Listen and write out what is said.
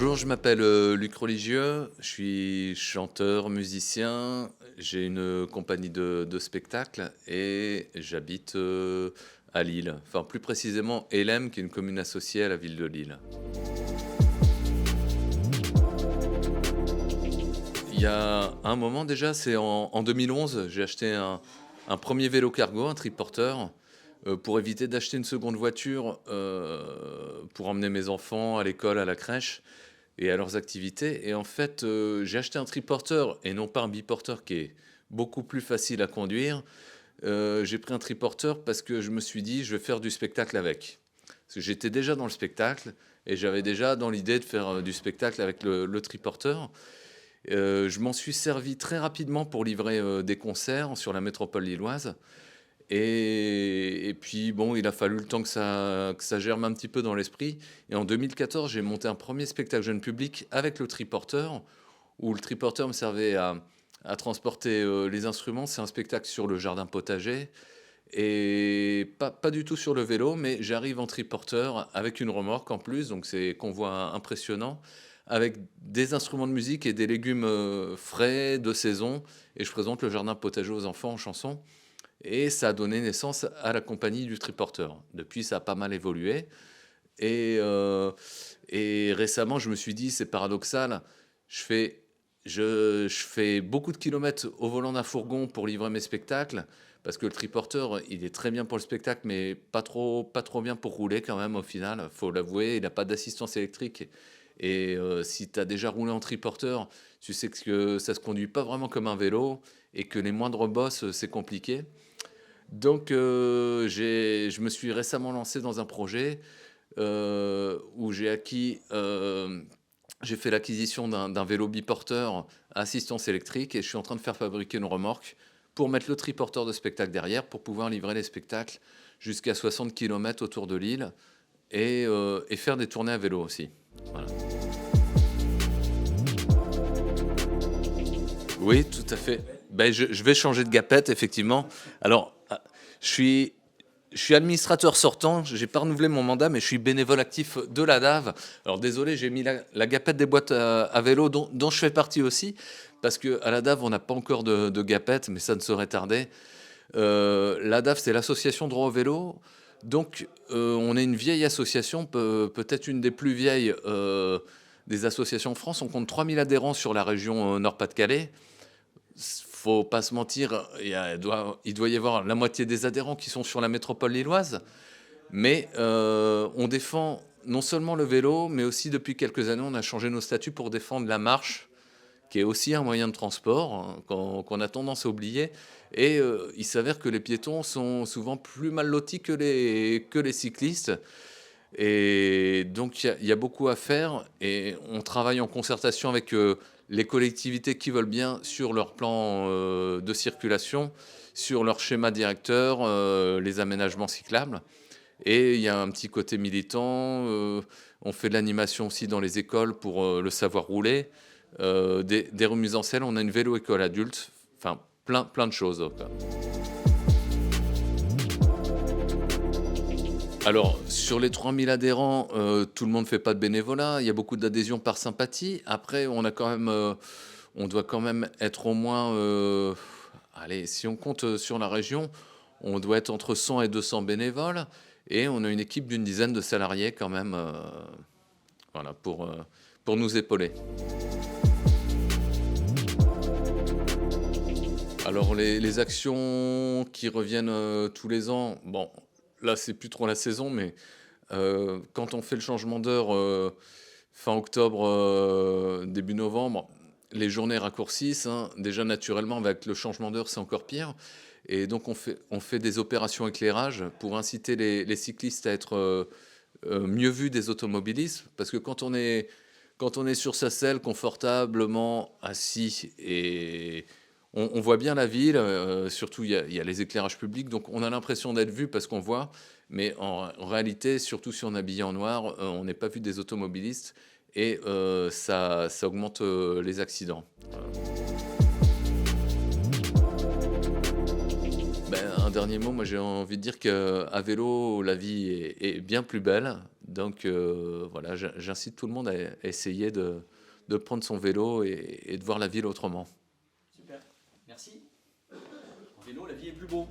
Bonjour, je m'appelle Luc Religieux, je suis chanteur, musicien, j'ai une compagnie de spectacle et j'habite à Lille, enfin plus précisément Hélène, qui est une commune associée à la ville de Lille. Il y a un moment déjà, c'est en 2011, j'ai acheté un premier vélo cargo, un triporteur, pour éviter d'acheter une seconde voiture pour emmener mes enfants à l'école, à la crèche et à leurs activités. Et en fait, j'ai acheté un triporteur et non pas un biporteur qui est beaucoup plus facile à conduire. J'ai pris un triporteur parce que je me suis dit, je vais faire du spectacle avec. Parce que j'étais déjà dans le spectacle et j'avais déjà dans l'idée de faire du spectacle avec le triporteur. Je m'en suis servi très rapidement pour livrer des concerts sur la métropole lilloise. Et puis, bon, il a fallu le temps que ça germe un petit peu dans l'esprit. Et en 2014, j'ai monté un premier spectacle jeune public avec le triporteur, où le triporteur me servait à transporter les instruments. C'est un spectacle sur le jardin potager. Et pas du tout sur le vélo, mais j'arrive en triporteur avec une remorque en plus, donc c'est convoi impressionnant, avec des instruments de musique et des légumes frais de saison. Et je présente le jardin potager aux enfants en chanson. Et ça a donné naissance à la compagnie du triporteur. Depuis, ça a pas mal évolué. Et, euh, et récemment, je me suis dit, c'est paradoxal, je fais, je fais beaucoup de kilomètres au volant d'un fourgon pour livrer mes spectacles, parce que le triporteur, il est très bien pour le spectacle, mais pas trop bien pour rouler quand même au final, faut l'avouer, il n'a pas d'assistance électrique. Et si tu as déjà roulé en triporteur, tu sais que ça se conduit pas vraiment comme un vélo et que les moindres bosses, c'est compliqué. Donc, je me suis récemment lancé dans un projet où j'ai fait l'acquisition d'un vélo biporteur à assistance électrique et je suis en train de faire fabriquer une remorque pour mettre le triporteur de spectacle derrière pour pouvoir livrer les spectacles jusqu'à 60 km autour de l'île et faire des tournées à vélo aussi. Voilà. Oui, tout à fait. Ben, je vais changer de gapette, effectivement. Alors, je suis, je suis administrateur sortant, j'ai pas renouvelé mon mandat, mais je suis bénévole actif de la DAV. Alors, désolé, j'ai mis la gapette des boîtes à vélo, dont je fais partie aussi, parce qu'à la DAV, on n'a pas encore de gapette, mais ça ne saurait tarder. La DAF, c'est l'association droit au vélo. Donc, on est une vieille association, peut-être une des plus vieilles des associations en France. On compte 3000 adhérents sur la région Nord-Pas-de-Calais. Faut pas se mentir, il doit y avoir la moitié des adhérents qui sont sur la métropole lilloise. Mais on défend non seulement le vélo, mais aussi depuis quelques années, on a changé nos statuts pour défendre la marche, qui est aussi un moyen de transport hein, qu'on a tendance à oublier. Et il s'avère que les piétons sont souvent plus mal lotis que les cyclistes. Et donc il y a beaucoup à faire et on travaille en concertation avec les collectivités qui veulent bien sur leur plan de circulation, sur leur schéma directeur, les aménagements cyclables. Et il y a un petit côté militant. On fait de l'animation aussi dans les écoles pour le savoir rouler. Des remises en selle. On a une vélo-école adulte. Enfin, plein de choses, quoi. Alors, sur les 3000 adhérents, tout le monde ne fait pas de bénévolat. Il y a beaucoup d'adhésions par sympathie. Après, on doit quand même être au moins, allez, si on compte sur la région, on doit être entre 100 et 200 bénévoles. Et on a une équipe d'une dizaine de salariés quand même, voilà, pour nous épauler. Alors les actions qui reviennent tous les ans, bon, là c'est plus trop la saison, mais quand on fait le changement d'heure fin octobre, début novembre, les journées raccourcissent, hein. Déjà naturellement avec le changement d'heure c'est encore pire. Et donc on fait des opérations éclairage pour inciter les cyclistes à être mieux vus des automobilistes. Parce que quand on est sur sa selle confortablement assis et on voit bien la ville, surtout il y a les éclairages publics, donc on a l'impression d'être vu parce qu'on voit, mais en réalité, surtout si on est habillé en noir, on n'est pas vu des automobilistes et ça augmente les accidents. Ben, un dernier mot, moi j'ai envie de dire qu'à vélo, la vie est bien plus belle. Donc voilà, j'incite tout le monde à essayer de prendre son vélo et de voir la ville autrement. Super, merci. En vélo, la vie est plus beau.